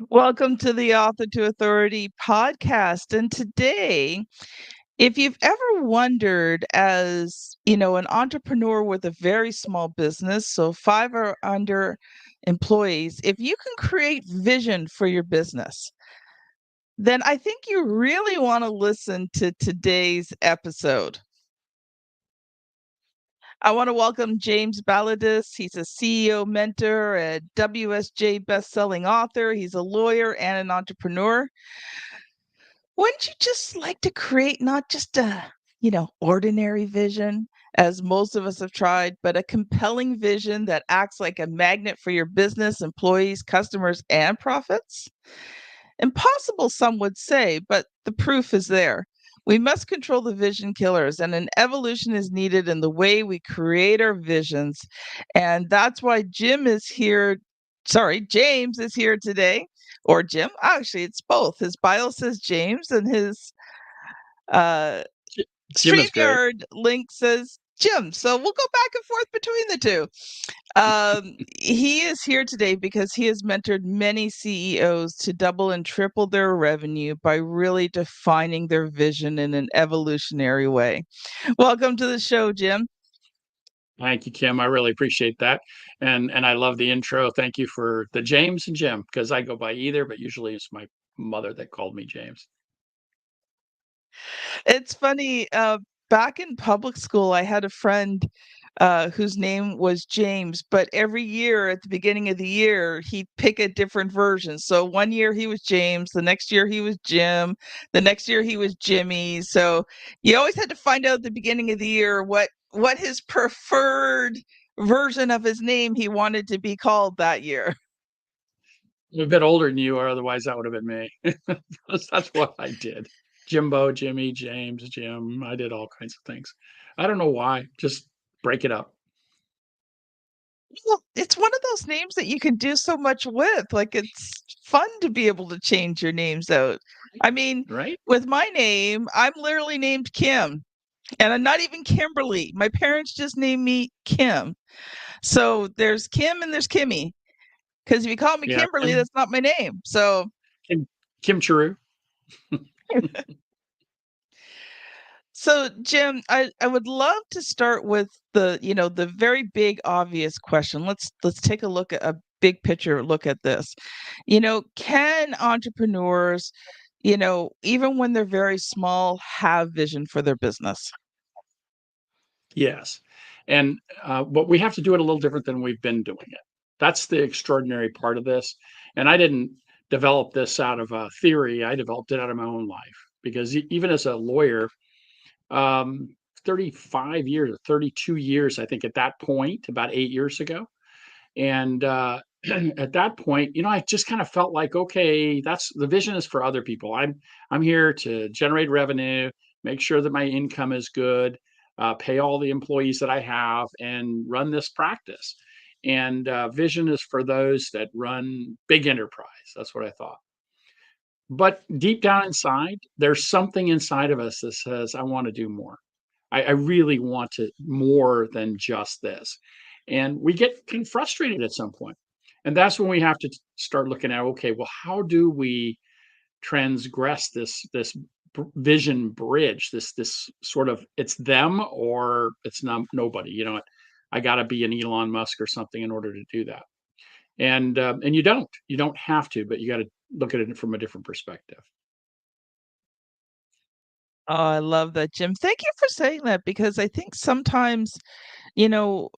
Welcome to the Author to Authority podcast. And today, if you've ever wondered, as an entrepreneur with a very small business, so five or under employees, if you can create vision for your business, then I think you really want to listen to today's episode. I want to welcome James Ballidis. He's a CEO mentor, a WSJ bestselling author. He's a lawyer and an entrepreneur. Wouldn't you just like to create not just a ordinary vision, as most of us have tried, but a compelling vision that acts like a magnet for your business, employees, customers, and profits? Impossible, some would say, but the proof is there. We must control the vision killers, and an evolution is needed in the way we create our visions. And that's why Jim is here. Sorry, James is here today, or Jim. Actually, it's both. His bio says James, and his uh, J- Jim is great. StreamYard link says Jim. So we'll go back and forth between the two. He is here today because he has mentored many CEOs to double and triple their revenue by really defining their vision in an evolutionary way. Welcome to the show, Jim. Thank you, Kim. I really appreciate that. And I love the intro. Thank you for the James and Jim, because I go by either, but usually it's my mother that called me James. It's funny. Back in public school, I had a friend whose name was James, but every year at the beginning of the year, he'd pick a different version. So one year he was James, the next year he was Jim, the next year he was Jimmy. So you always had to find out at the beginning of the year what his preferred version of his name he wanted to be called that year. I'm a bit older than you are, otherwise that would have been me. That's what I did. Jimbo, Jimmy, James, Jim. I did all kinds of things. I don't know why. Just break it up. Well, it's one of those names that you can do so much with. Like, it's fun to be able to change your names out. I mean, Right? with my name, I'm literally named Kim, and I'm not even Kimberly. My parents just named me Kim. So there's Kim and there's Kimmy. Because if you call me Yeah. Kimberly, that's not my name. So, Kim, Kim Chiru. so Jim, I would love to start with the very big obvious question. Let's take a look at a big picture look at this. Can entrepreneurs, even when they're very small, have vision for their business? Yes. And but we have to do it a little different than we've been doing it. That's the extraordinary part of this. And I didn't develop this out of a theory. I developed it out of my own life because even as a lawyer, um, 35 years or 32 years, I think at that point, about 8 years ago. And at that point, I just kind of felt like, okay, that's the vision is for other people. I'm here to generate revenue, make sure that my income is good, pay all the employees that I have, and run this practice. And vision is for those that run big enterprise. That's what I thought. But deep down inside, there's something inside of us that says, I want to do more. I really want to more than just this. And we get kind of frustrated at some point. And that's when we have to start looking at, okay, well, how do we transgress this vision bridge, this sort of it's them or it's not nobody. I got to be an Elon Musk or something in order to do that. And you don't have to, but you got to look at it from a different perspective. Oh, I love that, Jim. Thank you for saying that because I think sometimes,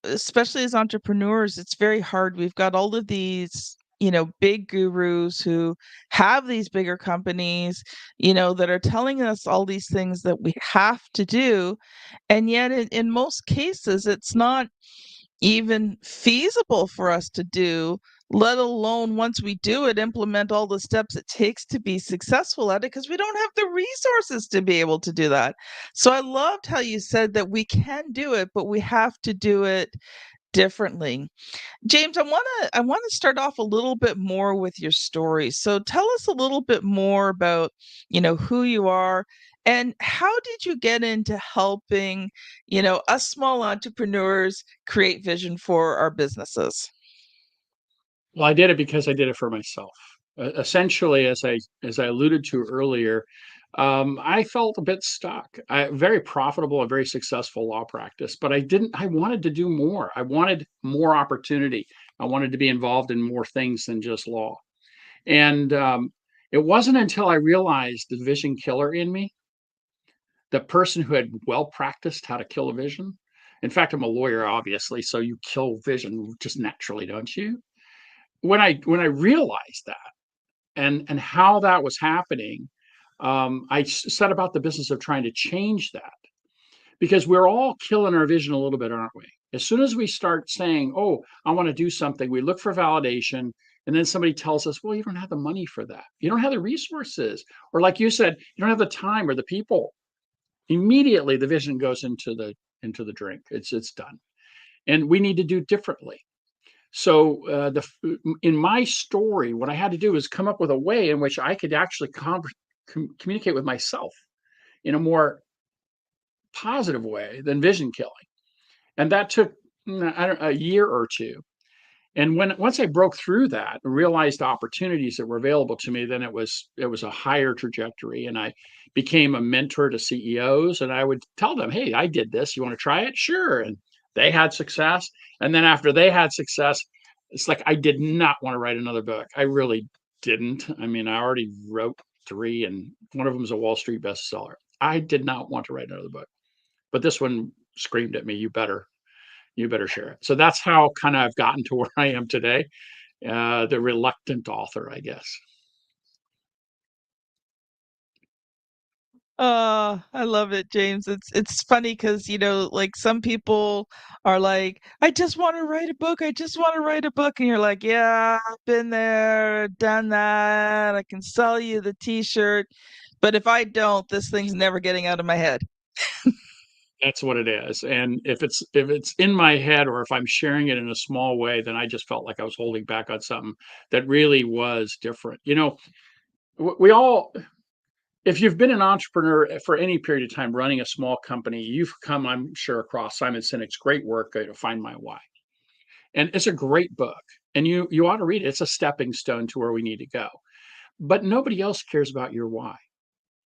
especially as entrepreneurs, it's very hard. We've got all of these, big gurus who have these bigger companies, that are telling us all these things that we have to do. And yet, in most cases, it's not even feasible for us to do, let alone once we do it, implement all the steps it takes to be successful at it because we don't have the resources to be able to do that. So I loved how you said that we can do it, but we have to do it differently. James, I want to start off a little bit more with your story. So tell us a little bit more about, who you are and how did you get into helping, us small entrepreneurs create vision for our businesses? Well, I did it because I did it for myself. Essentially, as I alluded to earlier, I felt a bit stuck. Very profitable and very successful law practice, but I wanted to do more. I wanted more opportunity. I wanted to be involved in more things than just law. And it wasn't until I realized the vision killer in me, the person who had well practiced how to kill a vision. In fact, I'm a lawyer, obviously, so you kill vision just naturally, don't you? When I realized that and how that was happening, I set about the business of trying to change that, because we're all killing our vision a little bit, aren't we? As soon as we start saying, "Oh, I want to do something," we look for validation, and then somebody tells us, "Well, you don't have the money for that. You don't have the resources," or like you said, "You don't have the time or the people." Immediately, the vision goes into the drink. It's done, and we need to do differently. So, in my story, what I had to do is come up with a way in which I could actually communicate with myself in a more positive way than vision killing, and that took I don't, a year or two. And once I broke through that and realized opportunities that were available to me, then it was a higher trajectory, and I became a mentor to CEOs, and I would tell them, "Hey, I did this. You want to try it? Sure." And they had success, and then after they had success, it's like I did not want to write another book. I really didn't. I mean, I already wrote three, and one of them is a Wall Street bestseller. I did not want to write another book, but this one screamed at me, you better share it. So that's how kind of I've gotten to where I am today, the reluctant author, I guess. I love it, James. It's funny because, like some people are like, I just want to write a book. I just want to write a book. And you're like, yeah, I've been there, done that. I can sell you the t-shirt. But if I don't, this thing's never getting out of my head. That's what it is. And if it's in my head, or if I'm sharing it in a small way, then I just felt like I was holding back on something that really was different. We all, if you've been an entrepreneur for any period of time running a small company, you've come, I'm sure, across Simon Sinek's great work, to Find My Why. And it's a great book. And you ought to read it. It's a stepping stone to where we need to go. But nobody else cares about your why.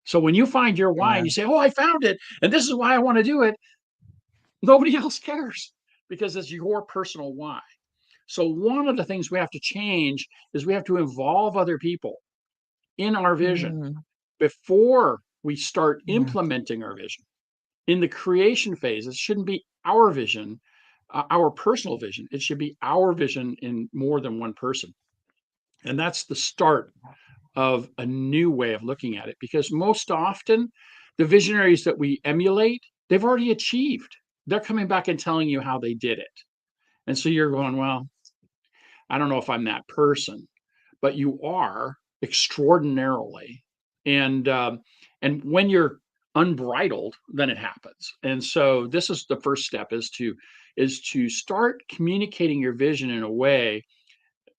So when you find your why and Yeah. you say, "Oh, I found it, and this is why I want to do it," nobody else cares, because it's your personal why. So one of the things we have to change is we have to involve other people in our vision Mm, before we start yeah. implementing our vision. In the creation phase, it shouldn't be our vision, our personal vision. It should be our vision in more than one person. And that's the start of a new way of looking at it, because most often the visionaries that we emulate, they've already achieved. They're coming back and telling you how they did it. And so you're going, well, I don't know if I'm that person, but you are extraordinarily. And and when you're unbridled, then it happens. And so this is the first step, is to start communicating your vision in a way,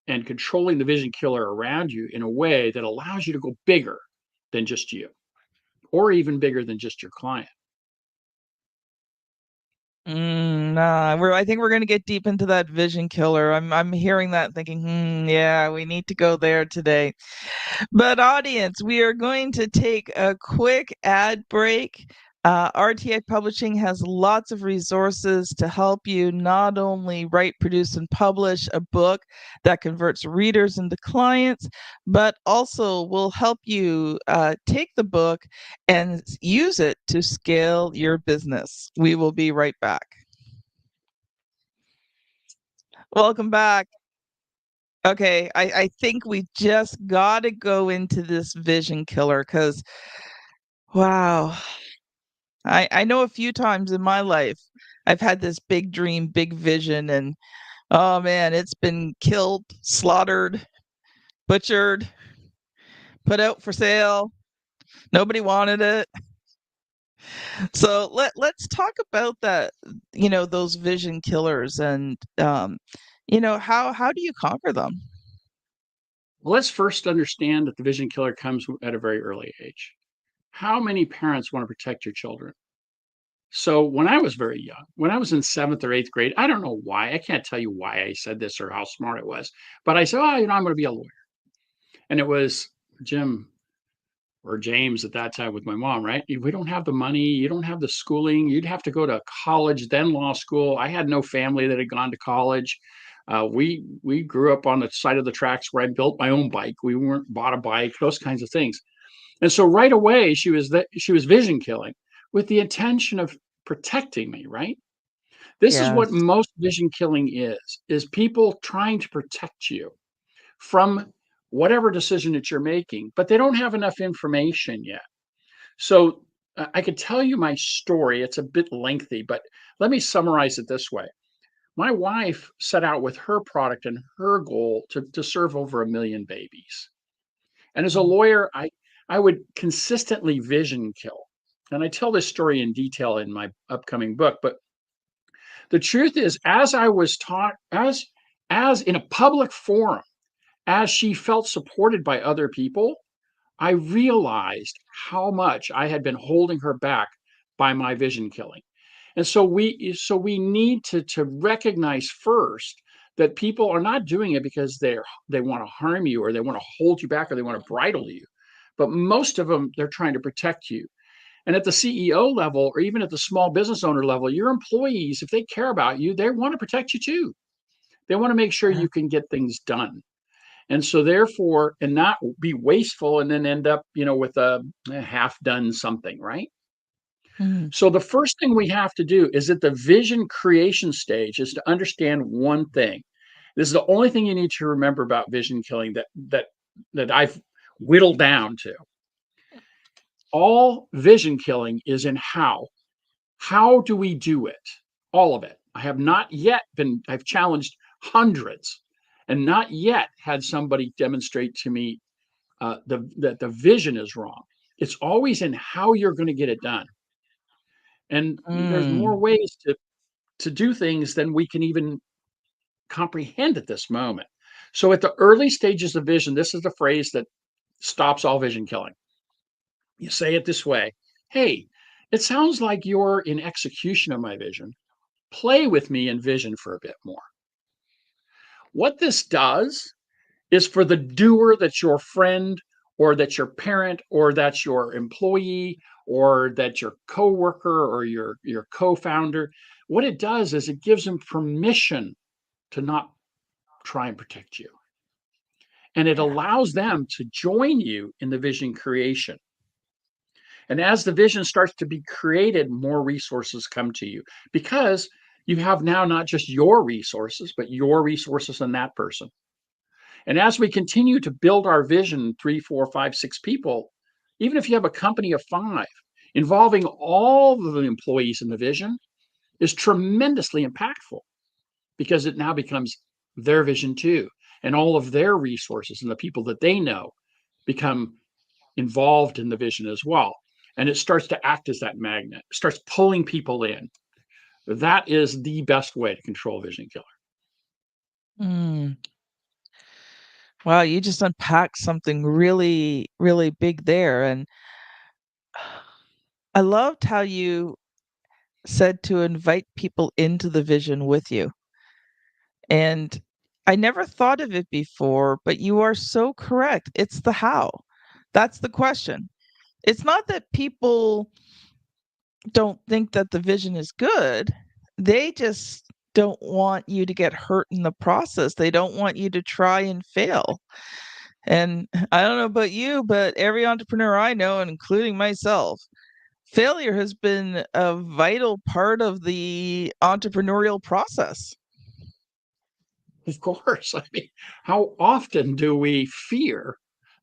and controlling the vision killer around you in a way that allows you to go bigger than just you, or even bigger than just your client. Nah, I think we're gonna get deep into that vision killer. I'm hearing that thinking, yeah, we need to go there today. But audience, we are going to take a quick ad break. RTI Publishing has lots of resources to help you not only write, produce, and publish a book that converts readers into clients, but also will help you take the book and use it to scale your business. We will be right back. Welcome back. Okay, I think we just got to go into this vision killer because, wow, I know a few times in my life I've had this big dream, big vision, and oh man, it's been killed, slaughtered, butchered, put out for sale. Nobody wanted it. So let's talk about that, those vision killers and how do you conquer them? Let's first understand that the vision killer comes at a very early age. How many parents want to protect your children? So when I was very young, when I was in seventh or eighth grade, I don't know why. I can't tell you why I said this or how smart it was, but I said, "Oh, I'm going to be a lawyer." And it was Jim or James at that time with my mom, right? We don't have the money. You don't have the schooling. You'd have to go to college, then law school. I had no family that had gone to college. We grew up on the side of the tracks where I built my own bike. We weren't bought a bike, those kinds of things. And so right away she was vision killing with the intention of protecting me, right? This is what Yes. most vision killing is people trying to protect you from whatever decision that you're making, but they don't have enough information yet. So I could tell you my story. It's a bit lengthy, but let me summarize it this way. My wife set out with her product and her goal to serve over 1 million babies. And as a Mm. lawyer, I would consistently vision kill. And I tell this story in detail in my upcoming book. But the truth is, as I was taught, as in a public forum, as she felt supported by other people, I realized how much I had been holding her back by my vision killing. And so we need to recognize first that people are not doing it because they want to harm you or they want to hold you back or they want to bridle you. But most of them, they're trying to protect you. And at the CEO level or even at the small business owner level, your employees, if they care about you, they want to protect you too. They want to make sure Yeah. you can get things done. And so therefore, and not be wasteful and then end up, with a half done something, right? Mm. So the first thing we have to do is at the vision creation stage is to understand one thing. This is the only thing you need to remember about vision killing that I've whittled down to. All vision killing is in how. How do we do it? All of it. I have not yet been, I've challenged hundreds and not yet had somebody demonstrate to me that the vision is wrong. It's always in how you're going to get it done. And there's more Mm. ways to do things than we can even comprehend at this moment. So at the early stages of vision, this is the phrase that stops all vision killing. You say it this way: hey, it sounds like you're in execution of my vision. Play with me in vision for a bit more. What this does is for the doer that's your friend or that's your parent or that's your employee or that's your coworker or your co-founder, what it does is it gives them permission to not try and protect you. And it Yeah. allows them to join you in the vision creation. And as the vision starts to be created, more resources come to you because you have now not just your resources, but your resources and that person. And as we continue to build our vision, 3, 4, 5, 6 people, even if you have a company of 5, involving all of the employees in the vision is tremendously impactful because it now becomes their vision too. And all of their resources and the people that they know become involved in the vision as well. And it starts to act as that magnet, starts pulling people in. That is the best way to control vision killer. Mm. Wow, you just unpacked something really, really big there. And I loved how you said to invite people into the vision with you. And I never thought of it before, but you are so correct. It's the how. That's the question. It's not that people don't think that the vision is good. They just don't want you to get hurt in the process. They don't want you to try and fail. And I don't know about you, but every entrepreneur I know, and including myself, failure has been a vital part of the entrepreneurial process. Of course. I mean, how often do we fear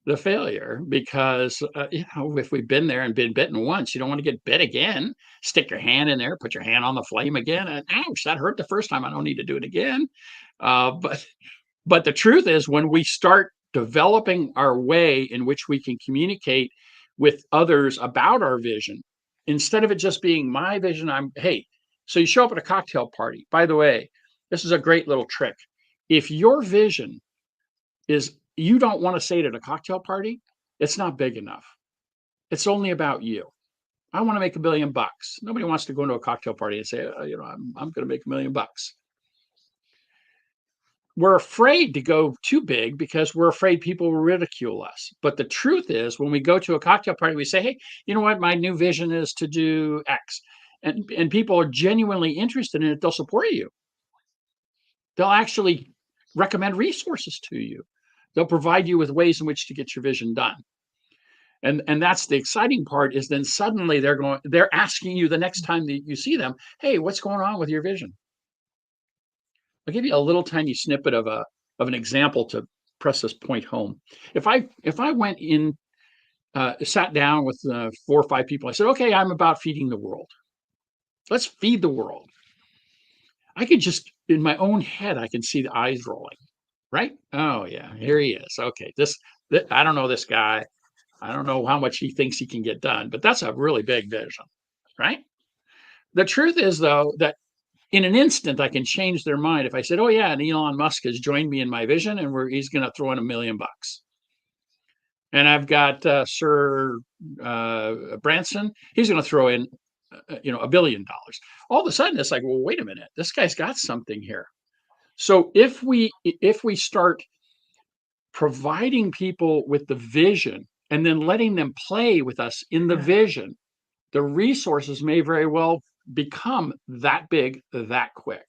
the failure? Because, if we've been there and been bitten once, you don't want to get bit again. Stick your hand in there, put your hand on the flame again, and ouch, that hurt the first time. I don't need to do it again. But the truth is, when we start developing our way in which we can communicate with others about our vision, instead of it just being my vision, hey, so you show up at a cocktail party. By the way, this is a great little trick. If your vision is you don't want to say it at a cocktail party, it's not big enough. It's only about you. I want to make $1 billion. Nobody wants to go into a cocktail party and say, I'm going to make $1 million. we're afraid to go too big because we're afraid people will ridicule us. But the truth is, when we go to a cocktail party, we say, "Hey, you know what? My new vision is to do X," and people are genuinely interested in it. They'll support you. They'll actually recommend resources to you. They'll provide you with ways in which to get your vision done. And that's the exciting part is then suddenly they're asking you the next time that you see them, "Hey, what's going on with your vision?" I'll give you a little tiny snippet of an example to press this point home. If I went in, sat down with 4 or 5 people, I said, "Okay, I'm about feeding the world. Let's feed the world." I could just in my own head, I can see the eyes rolling, right? Oh yeah, here he is. Okay, I don't know this guy. I don't know how much he thinks he can get done, but that's a really big vision, right? The truth is, though, that in an instant, I can change their mind. If I said, "Oh yeah, and Elon Musk has joined me in my vision, and he's going to throw in $1 million," and I've got Sir Branson, he's going to throw in, $1 billion. All of a sudden, it's like, well, wait a minute, this guy's got something here. So if we start providing people with the vision and then letting them play with us in the Yeah. vision, the resources may very well become that big that quick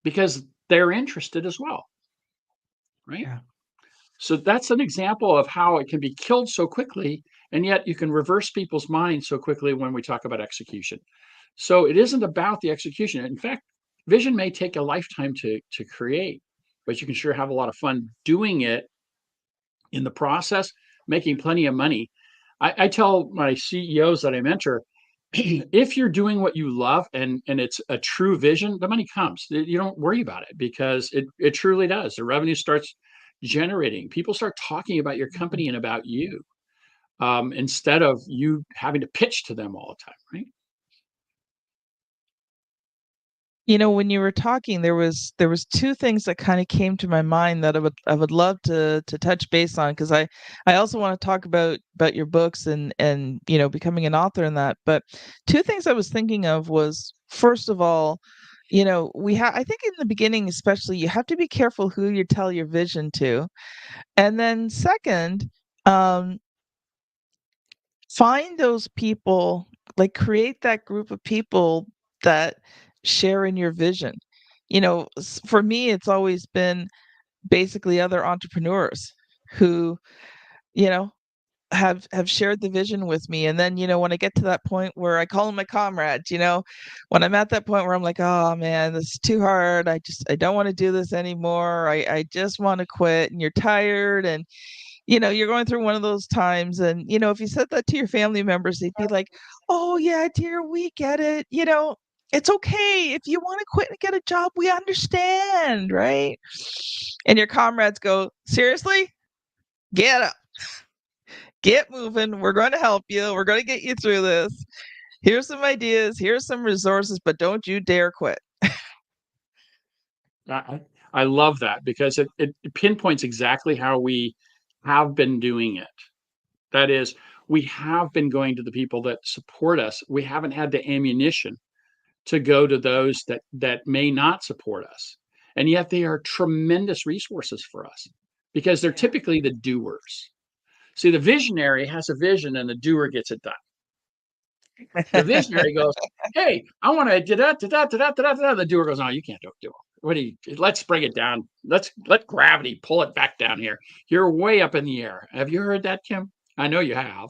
because they're interested as well, right? Yeah. So that's an example of how it can be killed so quickly, and yet you can reverse people's minds so quickly when we talk about execution. So it isn't about the execution. In fact, vision may take a lifetime to create, but you can sure have a lot of fun doing it in the process, making plenty of money. I tell my CEOs that I mentor, if you're doing what you love and it's a true vision, the money comes. You don't worry about it because it truly does. The revenue starts generating. People start talking about your Mhm. company and about you, instead of you having to pitch to them all the time, right? When you were talking, there was two things that kind of came to my mind that I would love to touch base on because I also want to talk about your books and becoming an author in that. But two things I was thinking of was first of all, I think in the beginning especially you have to be careful who you tell your vision to, and then second, um, find those people, like create that group of people that share in your vision. For me, it's always been basically other entrepreneurs who, you know, have shared the vision with me. And then, when I get to that point where I call them my comrades, when I'm at that point where I'm like, oh man, this is too hard. I don't want to do this anymore. I just want to quit. And you're tired and you're going through one of those times and if you said that to your family members they'd be like, oh yeah, dear, we get it, it's okay if you want to quit and get a job, we understand, right? And your comrades go, seriously, get up, get moving, we're going to help you, we're going to get you through this, here's some ideas, here's some resources, but don't you dare quit. I, I love that because it pinpoints exactly how we have been doing it. That is, we have been going to the people that support us. We haven't had the ammunition to go to those that may not support us. And yet they are tremendous resources for us because they're Yeah. typically the doers. See, the visionary has a vision and the doer gets it done. The visionary goes, "Hey, I want to da da da da da da da." The doer goes, "No, you can't do it. What do you? Let's bring it down. Let gravity pull it back down here. You're way up in the air." Have you heard that, Kim? I know you have.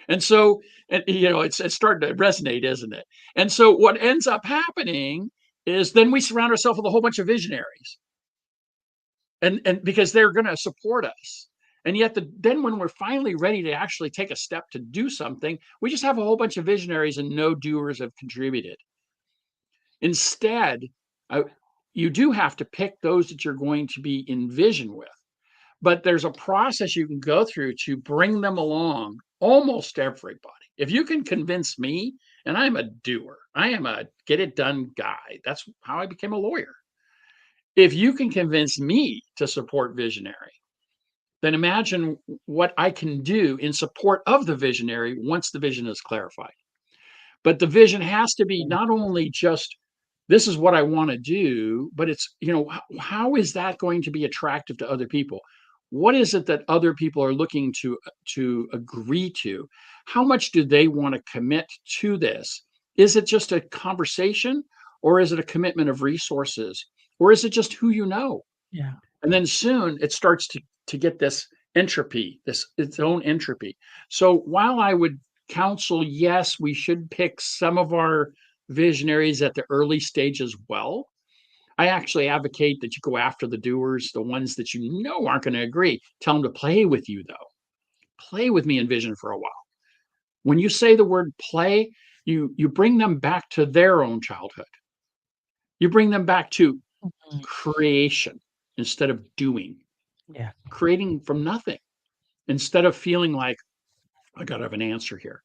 And so, it's starting to resonate, isn't it? And so, what ends up happening is then we surround ourselves with a whole bunch of visionaries, and because they're going to support us. And yet, then when we're finally ready to actually take a step to do something, we just have a whole bunch of visionaries and no doers have contributed. Instead, uh, you do have to pick those that you're going to be in vision with. But there's a process you can go through to bring them along, almost everybody. If you can convince me, and I'm a doer, I am a get it done guy. That's how I became a lawyer. If you can convince me to support visionary, then imagine what I can do in support of the visionary once the vision is clarified. But the vision has to be not only just This is what I want to do, but it's, how is that going to be attractive to other people? What is it that other people are looking to agree to? How much do they want to commit to this? Is it just a conversation, or is it a commitment of resources, or is it just who you know? Yeah. And then soon it starts to get this entropy, this its own entropy. So while I would counsel, yes, we should pick some of our visionaries at the early stage as well. I actually advocate that you go after the doers, the ones that you know aren't going to agree. Tell them to play with you, though. Play with me in vision for a while. When you say the word play, you bring them back to their own childhood. You bring them back to Mhm. creation instead of doing, Yeah. creating from nothing instead of feeling like I got to have an answer here.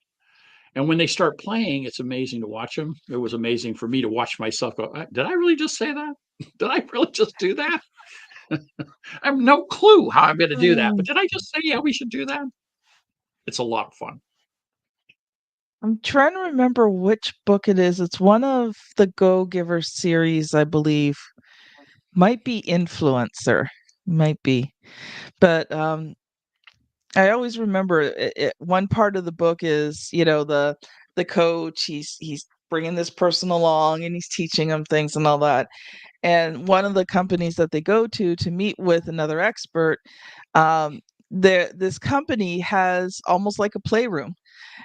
And when they start playing, it's amazing to watch them. It was amazing for me to watch myself go, did I really just say that? Did I really just do that? I have no clue how I'm going to do that. But Mm. did I just say, yeah, we should do that? It's a lot of fun. I'm trying to remember which book it is. It's one of the Go Giver series, I believe. Might be Influencer. Might be. But I always remember one part of the book is, the coach, he's bringing this person along and he's teaching them things and all that. And one of the companies that they go to meet with another expert, um, this company has almost like a playroom,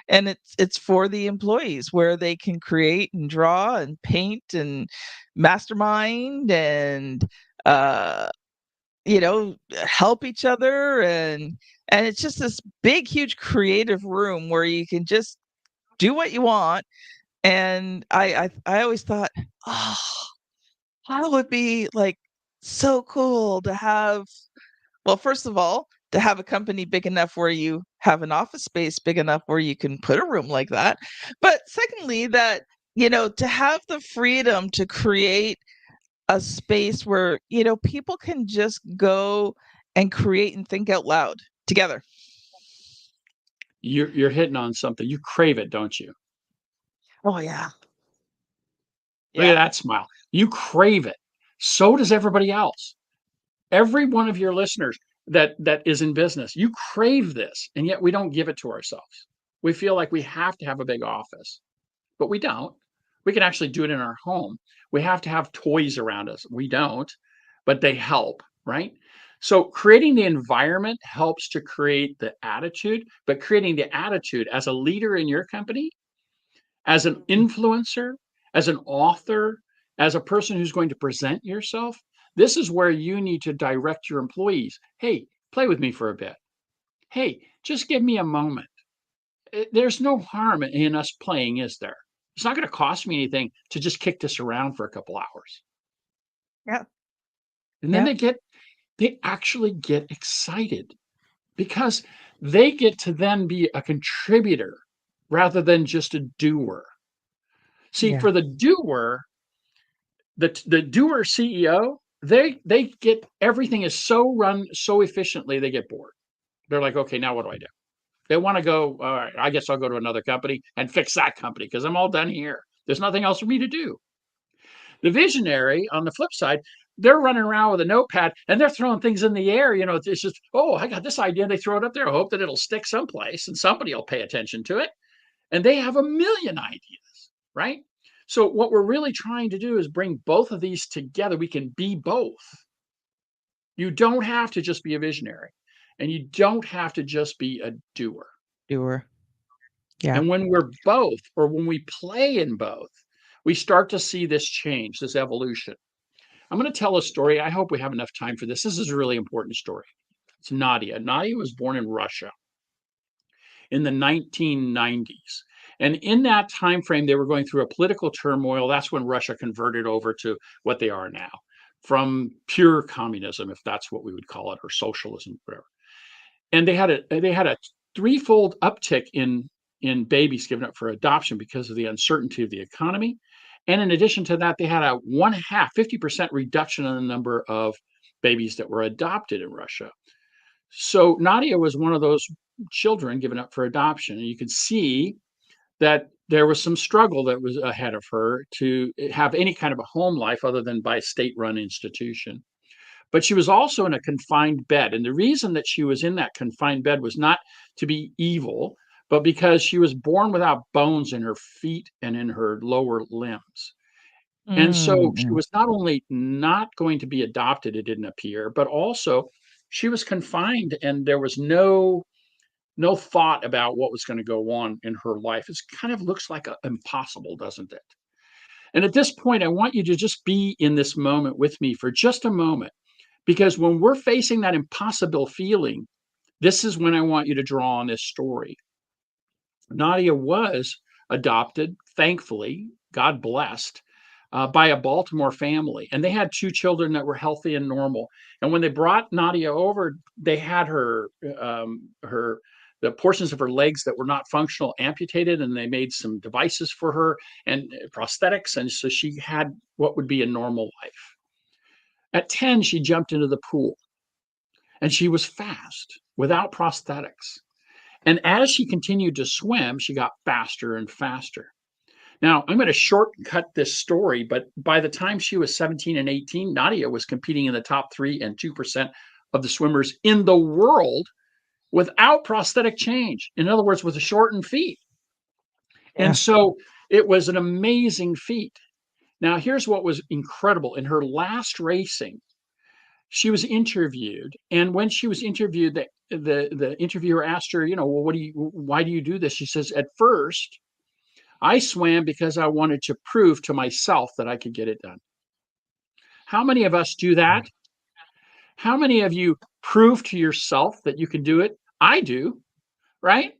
and it's for the employees where they can create and draw and paint and mastermind and uh you know help each other, and it's just this big huge creative room where you can just do what you want. And I always thought, oh, that would be like so cool to have. Well, first of all, to have a company big enough where you have an office space big enough where you can put a room like that. But secondly, that, to have the freedom to create a space where, people can just go and create and think out loud together. You're hitting on something. You crave it, don't you? Oh, yeah. Look at Yeah. that smile. You crave it. So does everybody else. Every one of your listeners that is in business, you crave this, and yet we don't give it to ourselves. We feel like we have to have a big office, but we don't. We can actually do it in our home. We have to have toys around us. We don't, but they help, right? So creating the environment helps to create the attitude, but creating the attitude as a leader in your company, as an Mhm. influencer, as an author, as a person who's going to present yourself, this is where you need to direct your employees. Hey, play with me for a bit. Hey, just give me a moment. There's no harm in us playing, is there? It's not going to cost me anything to just kick this around for a couple hours. Yeah. And then Yeah. they actually get excited because they get to then be a contributor rather than just a doer. See, Yeah. for the doer, the doer CEO, they get everything is so run so efficiently they get bored. They're like, okay, now what do I do? They want to go. All right, I guess I'll go to another company and fix that company because I'm all done here. There's nothing else for me to do. The visionary, on the flip side, they're running around with a notepad and they're throwing things in the air. It's just, oh, I got this idea. They throw it up there, hope that it'll stick someplace and somebody will pay attention to it. And they have a million ideas, right? So, what we're really trying to do is bring both of these together. We can be both. You don't have to just be a visionary, and you don't have to just be a doer. Doer. Yeah. And when we're both, or when we play in both, we start to see this change, this evolution. I'm going to tell a story. I hope we have enough time for this. This is a really important story. It's Nadia. Nadia was born in Russia in the 1990s. And in that time frame, they were going through a political turmoil. That's when Russia converted over to what they are now, from pure communism, if that's what we would call it, or socialism, whatever. And they had a threefold uptick in babies given up for adoption because of the uncertainty of the economy. And in addition to that, they had a 50% reduction in the number of babies that were adopted in Russia. So Nadia was one of those children given up for adoption. And you can see that there was some struggle that was ahead of her to have any kind of a home life other than by a state-run institution. But she was also in a confined bed. And the reason that she was in that confined bed was not to be evil, but because she was born without bones in her feet and in her lower limbs. And so she Mm. was not only not going to be adopted, it didn't appear, but also she was confined and there was no thought about what was going to go on in her life. It kind of looks like impossible, doesn't it? And at this point, I want you to just be in this moment with me for just a moment, because when we're facing that impossible feeling, this is when I want you to draw on this story. Nadia was adopted, thankfully, God blessed, by a Baltimore family. And they had two children that were healthy and normal. And when they brought Nadia over, they had her the portions of her legs that were not functional amputated, and they made some devices for her and prosthetics. And so she had what would be a normal life. At 10, she jumped into the pool and she was fast without prosthetics. And as she continued to swim, she got faster and faster. Now, I'm going to shortcut this story, but by the time she was 17 and 18, Nadia was competing in the top 3 and 2% of the swimmers in the world without prosthetic change. In other words, with a shortened feet. And Yeah. so it was an amazing feat. Now, here's what was incredible. In her last racing, she was interviewed, and when she was interviewed, the interviewer asked her, well, why do you do this? She says, at first, I swam because I wanted to prove to myself that I could get it done. How many of us do that? How many of you prove to yourself that you can do it? I do, right?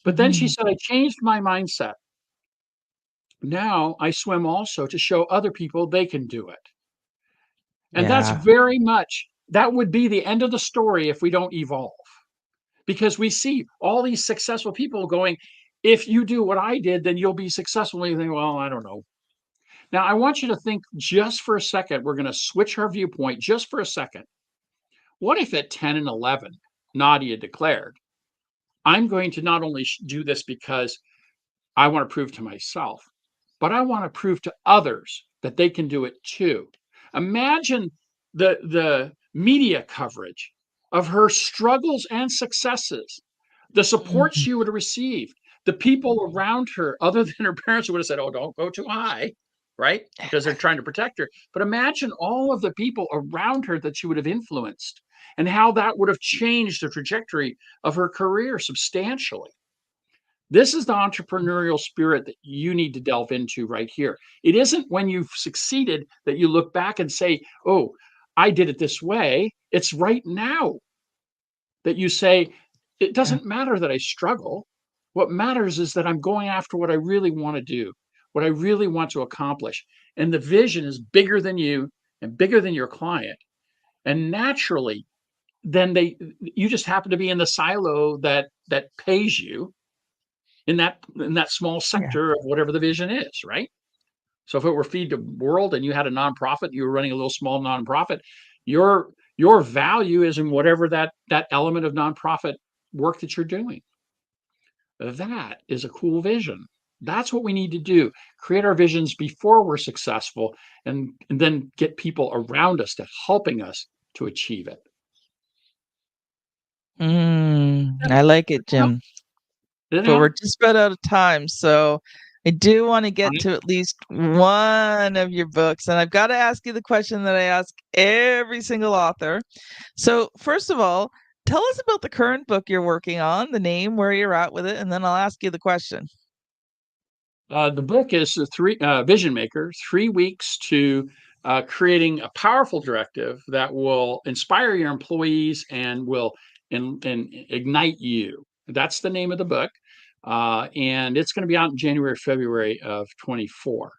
But then she Mhm. said, I changed my mindset. Now I swim also to show other people they can do it. And that's Yeah. very much, that would be the end of the story if we don't evolve. Because we see all these successful people going, if you do what I did, then you'll be successful. And you think, well, I don't know. Now, I want you to think just for a second. We're going to switch our viewpoint just for a second. What if at 10 and 11, Nadia declared, I'm going to not only do this because I want to prove to myself, but I want to prove to others that they can do it too. Imagine the media coverage of her struggles and successes, the support Mhm. she would receive, the people around her, other than her parents, who would have said, oh, don't go too high, right? Because they're trying to protect her. But imagine all of the people around her that she would have influenced and how that would have changed the trajectory of her career substantially. This is the entrepreneurial spirit that you need to delve into right here. It isn't when you've succeeded that you look back and say, oh, I did it this way. It's right now that you say, it Yeah. doesn't matter that I struggle. What matters is that I'm going after what I really want to do, what I really want to accomplish. And the vision is bigger than you and bigger than your client. And naturally, then you just happen to be in the silo that pays you in that small Yeah. sector of whatever the vision is, right? So if it were Feed the World and you had a nonprofit, you were running a little small nonprofit, your your value is in whatever that element of nonprofit work that you're doing. That is a cool vision. That's what we need to do. Create our visions before we're successful, and then get people around us to helping us to achieve it. I like it, Well, Jim. you But we're know, just about out of time, so I do want to get right? to at least one of your books, and I've got to ask you the question that I ask every single author. So, first of all, tell us about the current book you're working on, the name, where you're at with it, and then I'll ask you the question. The book is the Vision Maker, 3 weeks to creating a powerful directive that will inspire your employees and will and ignite you. That's the name of the book. And it's going to be out in January, February of 24.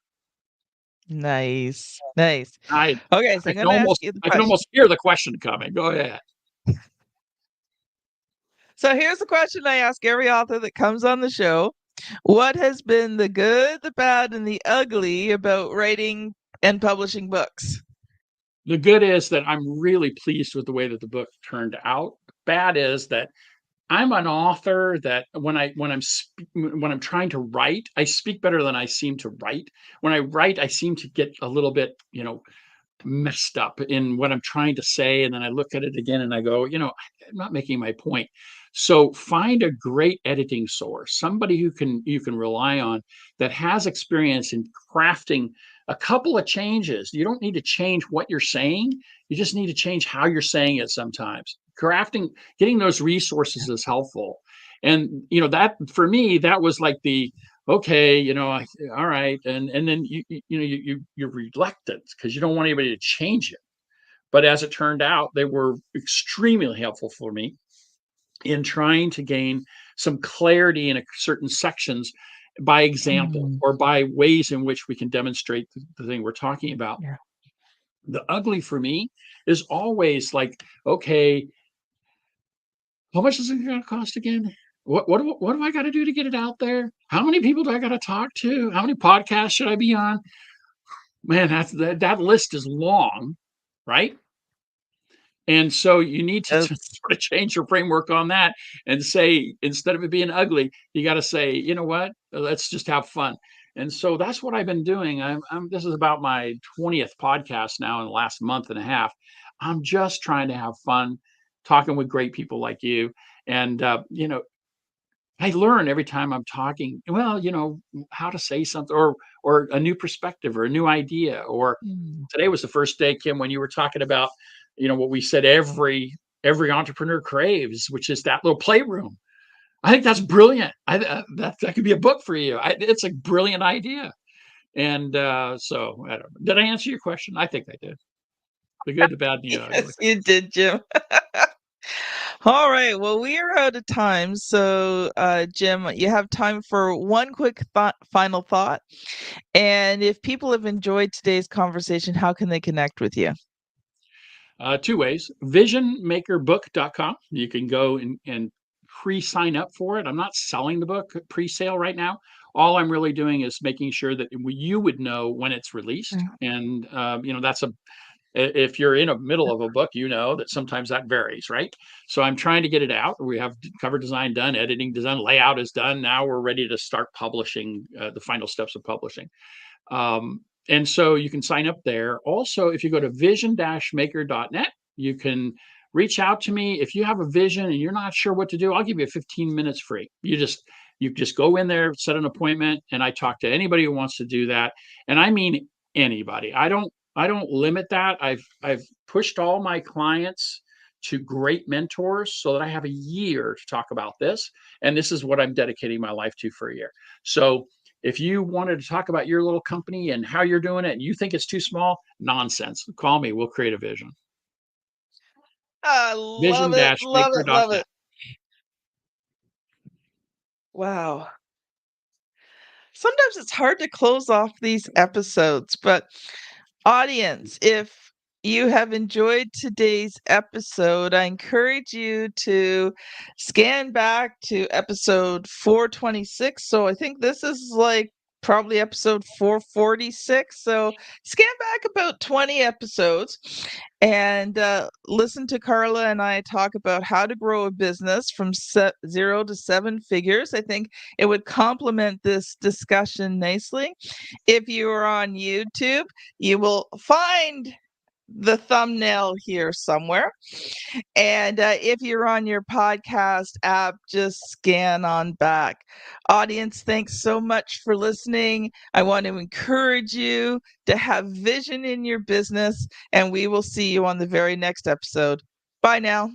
Nice. Nice. I Okay, so I I'm can going to ask almost you the I can question. almost hear the question coming. Go ahead. So, here's the question I ask every author that comes on the show. What has been the good, the bad, and the ugly about writing and publishing books? The good is that I'm really pleased with the way that the book turned out. Bad is that I'm an author that when I'm trying to write, I speak better than I seem to write. When I write, I seem to get a little bit, messed up in what I'm trying to say, and then I look at it again and I go, I'm not making my point. So find a great editing source, somebody who can you can rely on that has experience in crafting a couple of changes. You don't need to change what you're saying. You just need to change how you're saying it sometimes. Crafting, getting those resources is helpful. And that for me, that was like the okay, all right, and then you're reluctant because you don't want anybody to change it. But as it turned out, they were extremely helpful for me in trying to gain some clarity in certain sections by example Mm, or by ways in which we can demonstrate the thing we're talking about. yeah. The ugly for me is always like, okay, how much is it going to cost again? What do I got to do to get it out there? How many people do I got to talk to? How many podcasts should I be on? Man, that list is long, right? And so you need to Yes. sort of change your framework on that and say, instead of it being ugly, you got to say, you know what? Let's just have fun. And so that's what I've been doing. This is about my 20th podcast now in the last month and a half. I'm just trying to have fun talking with great people like you. And, I learn every time I'm talking, well, how to say something or a new perspective or a new idea. Or Mm. today was the first day, Kim, when you were talking about, what we said every entrepreneur craves, which is that little playroom. I think that's brilliant. That could be a book for you. It's a brilliant idea. And so, I don't know. Did I answer your question? I think I did. The good, the bad, and the ugly. Yes, you did, Jim. All right. Well, we are out of time. So, Jim, you have time for one quick final thought. And if people have enjoyed today's conversation, how can they connect with you? Two ways. Visionmakerbook.com. You can go and pre-sign up for it. I'm not selling the book pre-sale right now. All I'm really doing is making sure that you would know when it's released. Mm. And that's if you're in the middle of a book, that sometimes that varies, right? So I'm trying to get it out. We have cover design done, editing done, layout is done. Now we're ready to start publishing, the final steps of publishing. And so you can sign up there. Also, if you go to vision-maker.net, you can reach out to me. If you have a vision and you're not sure what to do, I'll give you 15 minutes free. You just go in there, set an appointment, and I talk to anybody who wants to do that. And I mean anybody. I don't limit that. I've pushed all my clients to great mentors so that I have a year to talk about this. And this is what I'm dedicating my life to for a year. So if you wanted to talk about your little company and how you're doing it and you think it's too small, nonsense. Call me. We'll create a vision. I love it. Love it. Love Vision-maker.net. it. Wow. Sometimes it's hard to close off these episodes, but audience, if you have enjoyed today's episode, I encourage you to scan back to episode 426. So I think this is like probably episode 446. So scan back about 20 episodes and listen to Carla and I talk about how to grow a business from 0 to 7 figures. I think it would complement this discussion nicely. If you are on YouTube, you will find the thumbnail here somewhere. And if you're on your podcast app, just scan on back. Audience, thanks so much for listening. I want to encourage you to have vision in your business, and we will see you on the very next episode. Bye now.